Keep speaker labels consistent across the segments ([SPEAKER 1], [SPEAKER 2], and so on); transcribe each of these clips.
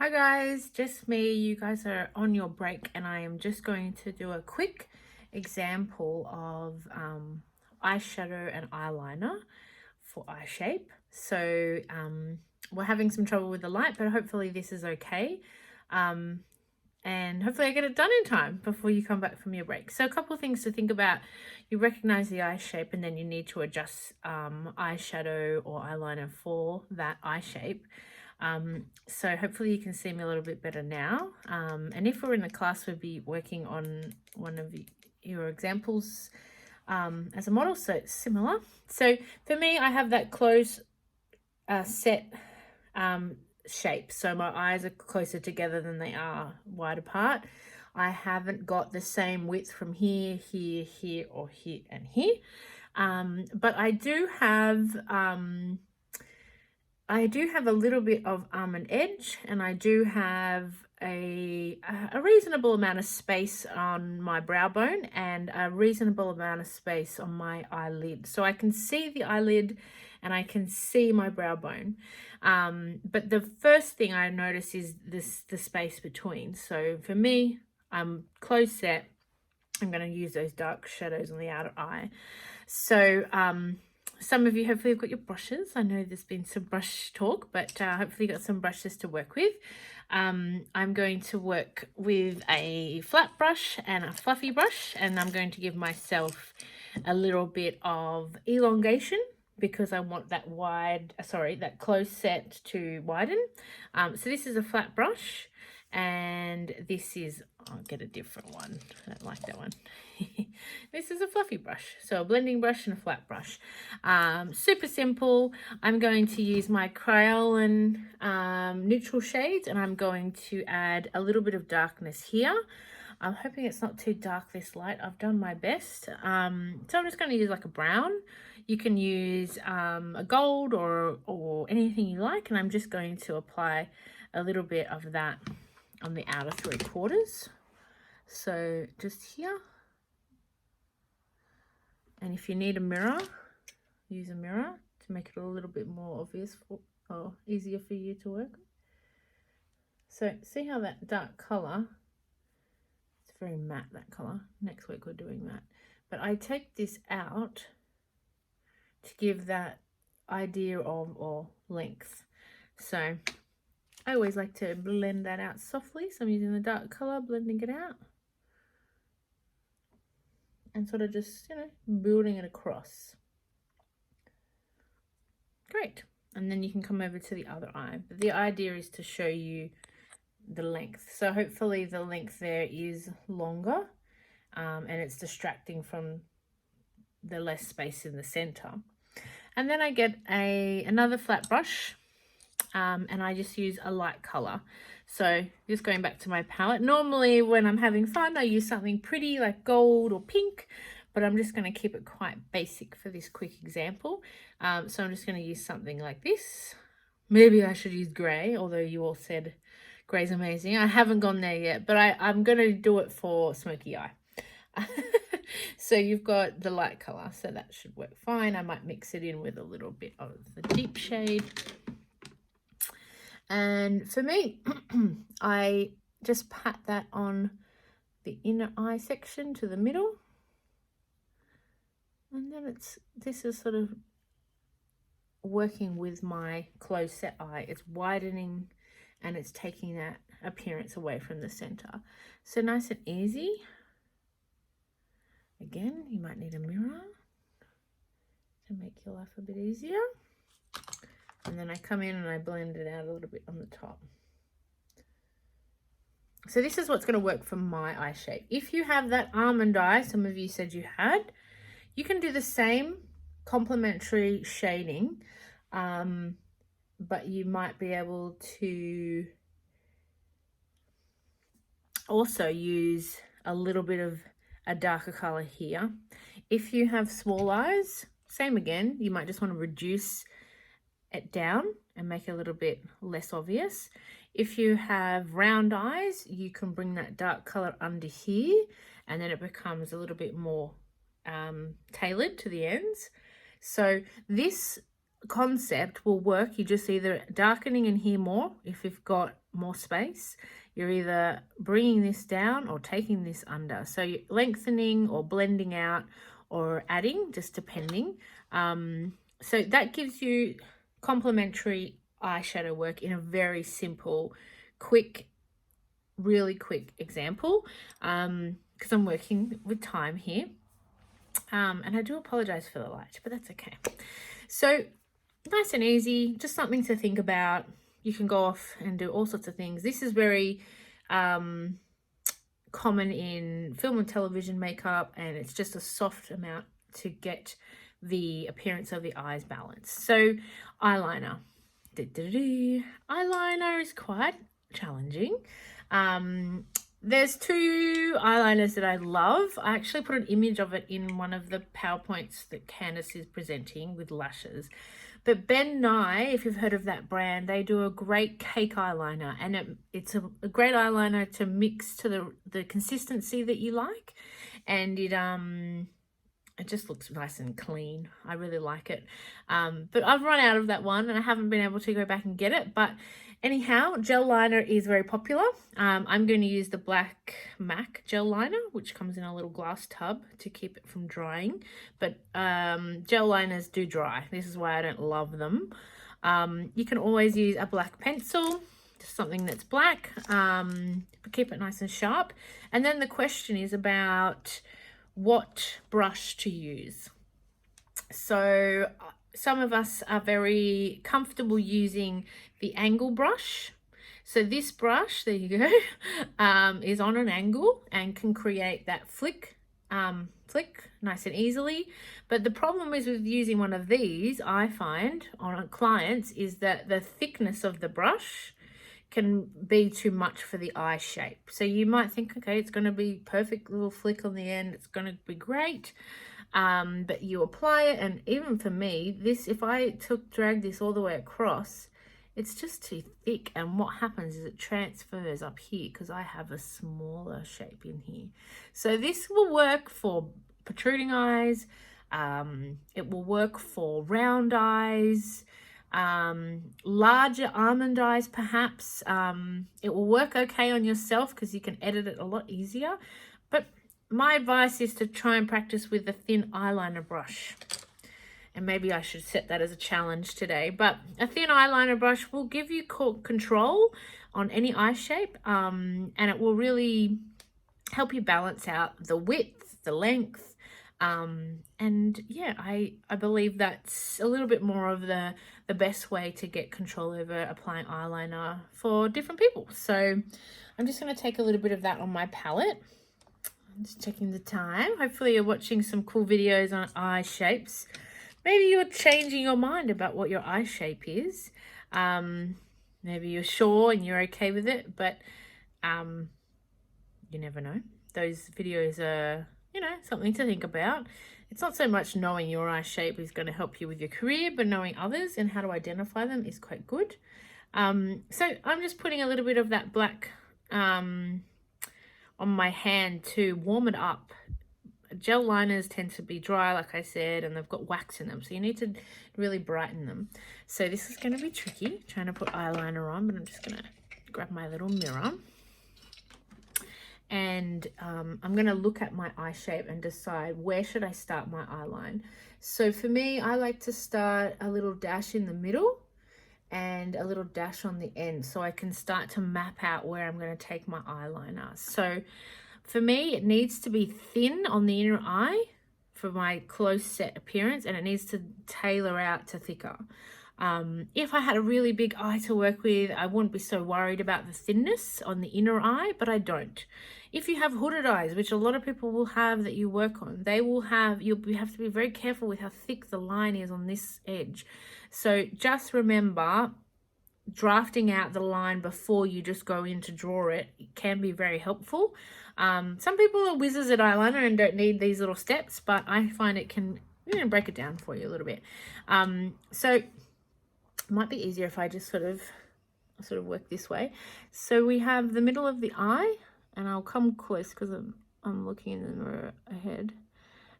[SPEAKER 1] Hi guys, just me. You guys are on your break and I am just going to do a quick example of eyeshadow and eyeliner for eye shape. So we're having some trouble with the light, but hopefully this is okay. And hopefully I get it done in time before you come back from your break. So a couple of things to think about. You recognize the eye shape and then you need to adjust eyeshadow or eyeliner for that eye shape. So hopefully you can see me a little bit better now. And if we're in the class, we'll be working on one of your examples as a model, so it's similar. So for me, I have that close set shape, so my eyes are closer together than they are wide apart. I haven't got the same width from here, here, here, or here and here, but I do have a little bit of almond edge, and I do have a reasonable amount of space on my brow bone and a reasonable amount of space on my eyelid. So I can see the eyelid and I can see my brow bone. But the first thing I notice is the space between. So for me, I'm close set. I'm going to use those dark shadows on the outer eye. So some of you hopefully have got your brushes. I know there's been some brush talk, but hopefully you got some brushes to work with. I'm going to work with a flat brush and a fluffy brush, and I'm going to give myself a little bit of elongation because I want that that close set to widen. So this is a flat brush, and this is, I'll get a different one. I don't like that one. This is a fluffy brush, so a blending brush and a flat brush. Super simple. I'm going to use my Crayolan neutral shades, and I'm going to add a little bit of darkness here. I'm hoping it's not too dark this light. I've done my best. So I'm just going to use like a brown. You can use a gold or anything you like, and I'm just going to apply a little bit of that on the outer 3/4. So just here. And if you need a mirror, use a mirror to make it a little bit more obvious or easier for you to work with. So see how that dark color, it's very matte, that color. Next week we're doing that. But I take this out to give that idea of length. So I always like to blend that out softly. So I'm using the dark color, blending it out. And sort of just, building it across. Great. And then you can come over to the other eye. But the idea is to show you the length. So hopefully the length there is longer and it's distracting from the less space in the center. And then I get another flat brush and I just use a light color. So just going back to my palette, normally when I'm having fun, I use something pretty like gold or pink, but I'm just going to keep it quite basic for this quick example. So I'm just going to use something like this. Maybe I should use gray, although you all said gray's amazing. I haven't gone there yet, but I'm going to do it for smoky eye. So you've got the light color, so that should work fine. I might mix it in with a little bit of the deep shade. And for me, I just pat that on the inner eye section to the middle. And then this is sort of working with my close set eye. It's widening and it's taking that appearance away from the center. So nice and easy. Again, you might need a mirror to make your life a bit easier. And then I come in and I blend it out a little bit on the top. So this is what's going to work for my eye shape. If you have that almond eye, some of you said you had, you can do the same complementary shading, but you might be able to also use a little bit of a darker color here. If you have small eyes, same again, you might just want to reduce it down and make it a little bit less obvious. If you have round eyes, you can bring that dark color under here and then it becomes a little bit more tailored to the ends. So this concept will work. You're just either darkening in here more if you've got more space. You're either bringing this down or taking this under. So you're lengthening or blending out or adding, just depending. So that gives you complementary eyeshadow work in a very simple, quick, really quick example, because I'm working with time here. And I do apologize for the light, but that's okay. So nice and easy, just something to think about. You can go off and do all sorts of things. This is very common in film and television makeup, and it's just a soft amount to get the appearance of the eyes balanced. So eyeliner. Eyeliner is quite challenging. There's two eyeliners that I love. I actually put an image of it in one of the PowerPoints that Candace is presenting with lashes. But Ben Nye, if you've heard of that brand, they do a great cake eyeliner, and it's a great eyeliner to mix to the consistency that you like, and it just looks nice and clean. I really like it. But I've run out of that one and I haven't been able to go back and get it. But anyhow, gel liner is very popular. I'm going to use the Black MAC gel liner, which comes in a little glass tub to keep it from drying. But gel liners do dry. This is why I don't love them. You can always use a black pencil, just something that's black, but keep it nice and sharp. And then the question is about what brush to use. So some of us are very comfortable using the angle brush. So this brush, there you go, is on an angle and can create that flick nice and easily. But the problem is with using one of these, I find on clients, is that the thickness of the brush can be too much for the eye shape. So you might think, okay, it's going to be perfect little flick on the end, it's going to be great, but you apply it, and even for me, this, if I drag this all the way across, it's just too thick, and what happens is it transfers up here because I have a smaller shape in here. So this will work for protruding eyes, it will work for round eyes, larger almond eyes perhaps. It will work okay on yourself because you can edit it a lot easier, but my advice is to try and practice with a thin eyeliner brush, and maybe I should set that as a challenge today. But a thin eyeliner brush will give you control on any eye shape, and it will really help you balance out the width, the length, and yeah, I believe that's a little bit more of the best way to get control over applying eyeliner for different people. So I'm just going to take a little bit of that on my palette. I'm just checking the time. Hopefully you're watching some cool videos on eye shapes. Maybe you're changing your mind about what your eye shape is. Maybe you're sure and you're okay with it, but you never know. Those videos are, you know, something to think about. It's not so much knowing your eye shape is going to help you with your career, but knowing others and how to identify them is quite good. So I'm just putting a little bit of that black on my hand to warm it up. Gel liners tend to be dry, like I said, and they've got wax in them, so you need to really brighten them. So this is going to be tricky, trying to put eyeliner on, but I'm just going to grab my little mirror. And I'm going to look at my eye shape and decide where should I start my eyeline. So for me, I like to start a little dash in the middle and a little dash on the end, so I can start to map out where I'm going to take my eyeliner. So for me, it needs to be thin on the inner eye for my close set appearance, and it needs to tailor out to thicker. If I had a really big eye to work with, I wouldn't be so worried about the thinness on the inner eye, but I don't. If you have hooded eyes, which a lot of people will have that you work on, they will have, you'll have to be very careful with how thick the line is on this edge. So just remember, drafting out the line before you just go in to draw it can be very helpful. Some people are whizzes at eyeliner and don't need these little steps, but I find it can, you know, break it down for you a little bit. So it might be easier if I just sort of work this way. So we have the middle of the eye, and I'll come close because I'm looking in the mirror ahead,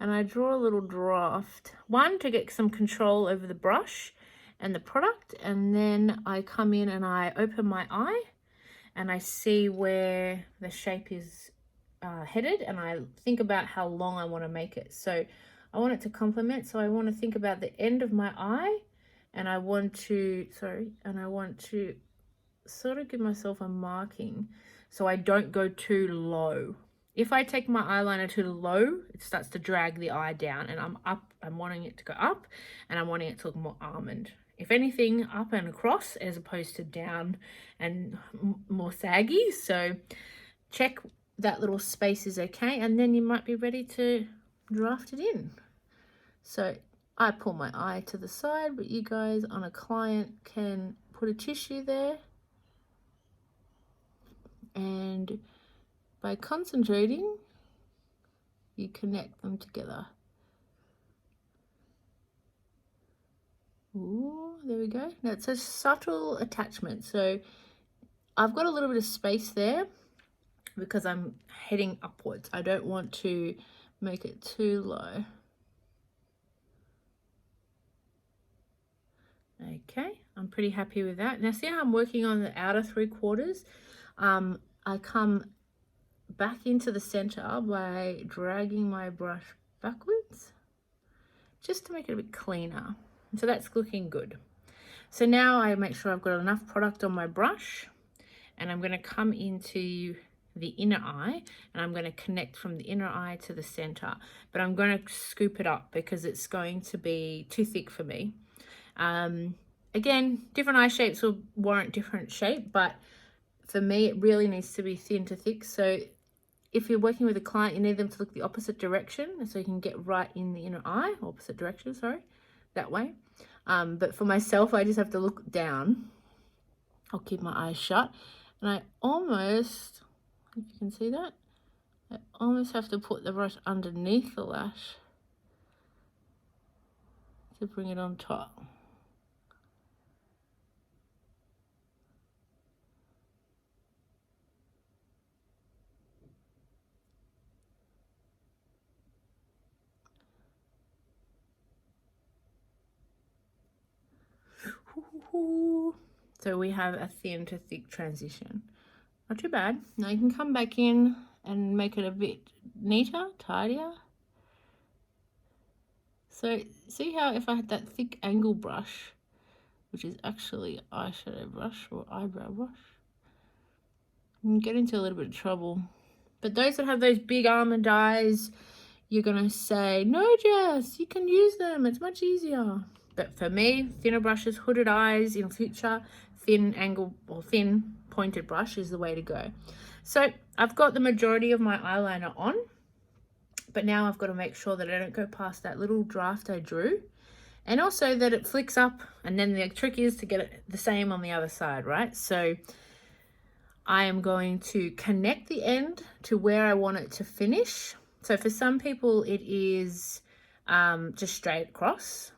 [SPEAKER 1] and I draw a little draft, one to get some control over the brush, and the product, and then I come in and I open my eye and I see where the shape is headed, and I think about how long I want to make it. So I want it to complement, so I want to think about the end of my eye, and I want to sort of give myself a marking so I don't go too low. If I take my eyeliner too low, it starts to drag the eye down, and I'm wanting it to go up, and I'm wanting it to look more almond. If anything, up and across as opposed to down and more saggy. So check that little space is okay, and then you might be ready to draft it in. So I pull my eye to the side, but you guys on a client can put a tissue there, and by concentrating, you connect them together. Ooh, there we go. Now it's a subtle attachment. So I've got a little bit of space there because I'm heading upwards. I don't want to make it too low. Okay, I'm pretty happy with that. Now see how I'm working on the outer 3/4? I come back into the center by dragging my brush backwards just to make it a bit cleaner. So that's looking good. So now I make sure I've got enough product on my brush, and I'm going to come into the inner eye, and I'm going to connect from the inner eye to the center, but I'm going to scoop it up because it's going to be too thick for me. Again, different eye shapes will warrant different shape, but for me it really needs to be thin to thick. So if you're working with a client, you need them to look the opposite direction so you can get right in the inner eye, opposite direction, sorry, that way. But for myself, I just have to look down. I'll keep my eyes shut, and I almost, if you can see that, I almost have to put the brush underneath the lash to bring it on top. So we have a thin to thick transition. Not too bad. Now you can come back in and make it a bit neater, tidier. So see how if I had that thick angle brush, which is actually eyeshadow brush or eyebrow brush, you can get into a little bit of trouble. But those that have those big almond eyes, you're gonna say, no Jess, you can use them, it's much easier. But for me, thinner brushes, hooded eyes in future, thin angle or thin pointed brush is the way to go. So I've got the majority of my eyeliner on, but now I've got to make sure that I don't go past that little draft I drew, and also that it flicks up, and then the trick is to get it the same on the other side, right? So I am going to connect the end to where I want it to finish. So for some people it is just straight across.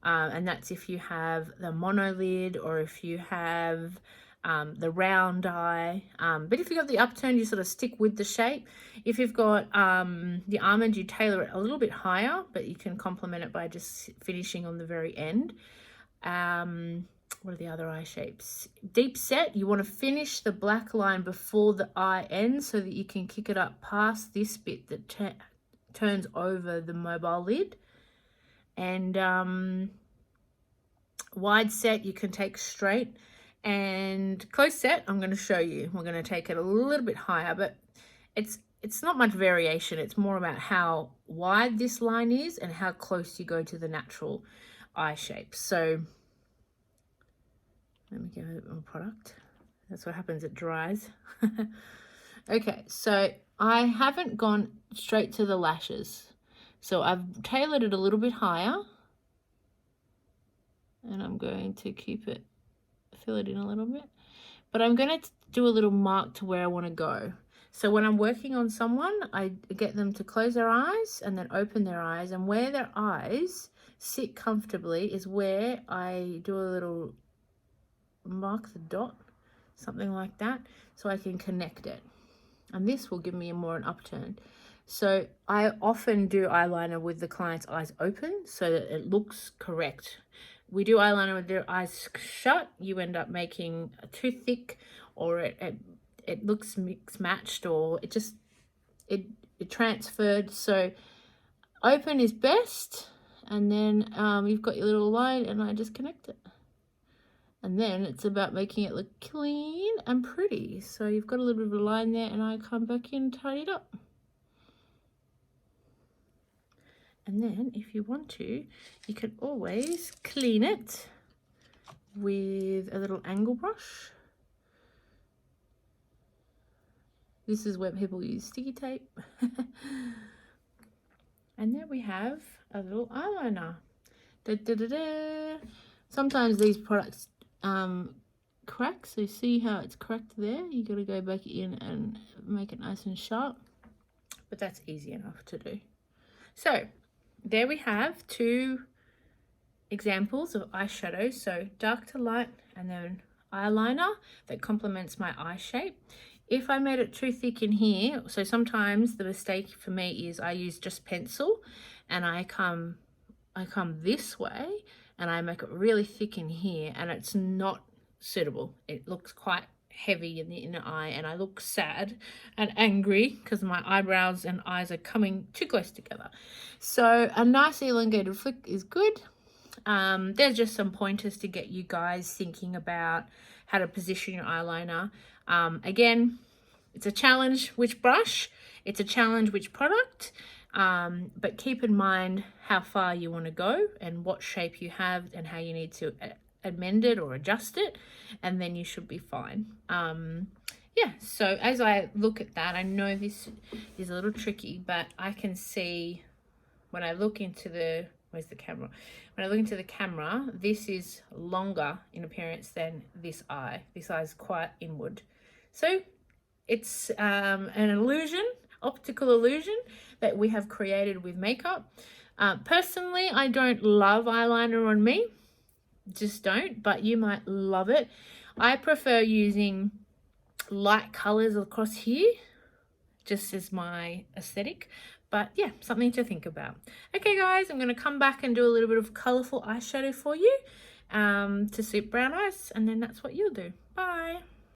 [SPEAKER 1] And that's if you have the monolid or if you have the round eye. But if you've got the upturn, you sort of stick with the shape. If you've got the almond, you tailor it a little bit higher, but you can complement it by just finishing on the very end. What are the other eye shapes? Deep set, you want to finish the black line before the eye ends so that you can kick it up past this bit that turns over the mobile lid. And wide set you can take straight, and close set I'm going to show you. We're going to take it a little bit higher, but it's not much variation. It's more about how wide this line is and how close you go to the natural eye shape. So let me give it more product. That's what happens, it dries. Okay, so I haven't gone straight to the lashes. So I've tailored it a little bit higher, and I'm going to keep it, fill it in a little bit, but I'm going to do a little mark to where I want to go. So when I'm working on someone, I get them to close their eyes and then open their eyes, and where their eyes sit comfortably is where I do a little mark the dot, something like that, so I can connect it, and this will give me more an upturn. So I often do eyeliner with the client's eyes open so that it looks correct. we do eyeliner with their eyes shut, you end up making too thick, or it looks mixed matched, or it transferred. So open is best, and then you've got your little line, and I just connect it. And then it's about making it look clean and pretty. So you've got a little bit of a line there, and I come back in and tidy it up. And then if you want to, you can always clean it with a little angle brush. This is where people use sticky tape. And there we have a little eyeliner. Da, da, da, da. Sometimes these products crack, so see how it's cracked there? You got to go back in and make it nice and sharp, but that's easy enough to do. So there we have two examples of eyeshadow, so dark to light, and then eyeliner that complements my eye shape. If I made it too thick in here, so sometimes the mistake for me is I use just pencil, and I come this way and I make it really thick in here, and it's not suitable. It looks quite heavy in the inner eye, and I look sad and angry because my eyebrows and eyes are coming too close together. So a nice elongated flick is good. There's just some pointers to get you guys thinking about how to position your eyeliner. Again, it's a challenge which brush, it's a challenge which product, but keep in mind how far you want to go and what shape you have and how you need to amend it or adjust it, and then you should be fine. Yeah, so as I look at that, I know this is a little tricky, but I can see when I look into the, where's the camera? When I look into the camera, this is longer in appearance than this eye. This eye is quite inward. So it's an illusion, optical illusion that we have created with makeup. Personally, I don't love eyeliner on me. Just don't, but you might love it. I prefer using light colors across here, just as my aesthetic. But yeah, something to think about. Okay guys, I'm going to come back and do a little bit of colorful eyeshadow for you to suit brown eyes, and then that's what you'll do. Bye.